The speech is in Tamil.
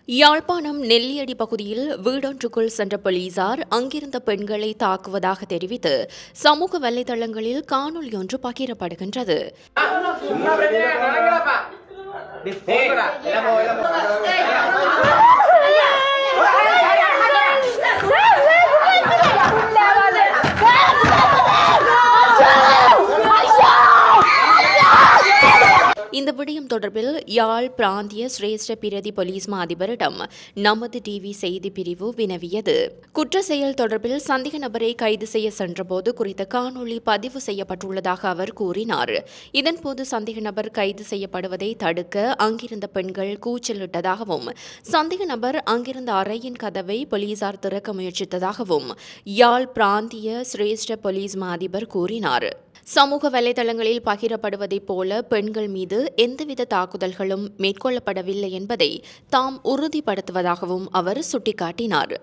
யாழ்ப்பாணம் நெல்லியடி பகுதியில் வீடொன்றுக்குள் சென்ற போலீசார் அங்கிருந்த பெண்களை தாக்குவதாக தெரிவித்து சமூக வலைதளங்களில் காணொலி ஒன்று பகிரப்படுகின்றது. இந்த விடயம் தொடர்பில் யாழ் பிராந்திய சிரேஷ்ட பிரதி போலீஸ் மா அதிபரிடம் நமது டிவி செய்தி பிரிவு வினவியது. குற்ற செயல் தொடர்பில் சந்தேக நபரை கைது செய்ய சென்றபோது குறித்த காணொலி பதிவு செய்யப்பட்டுள்ளதாக அவர் கூறினார். இதன்போது சந்தேக நபர் கைது செய்யப்படுவதை தடுக்க அங்கிருந்த பெண்கள் கூச்சலிட்டதாகவும் சந்தேக நபர் அங்கிருந்த அறையின் கதவை போலீசார் திறக்க முயற்சித்ததாகவும் யாழ் பிராந்திய சிரேஷ்ட போலீஸ் மா அதிபர் கூறினார். சமூக வலைதளங்களில் பகிரப்படுவதைப் போல பெண்கள் மீது எந்தவித தாக்குதல்களும் மேற்கொள்ளப்படவில்லை என்பதை தாம் உறுதிப்படுத்துவதாகவும் அவர் சுட்டிக்காட்டினார்.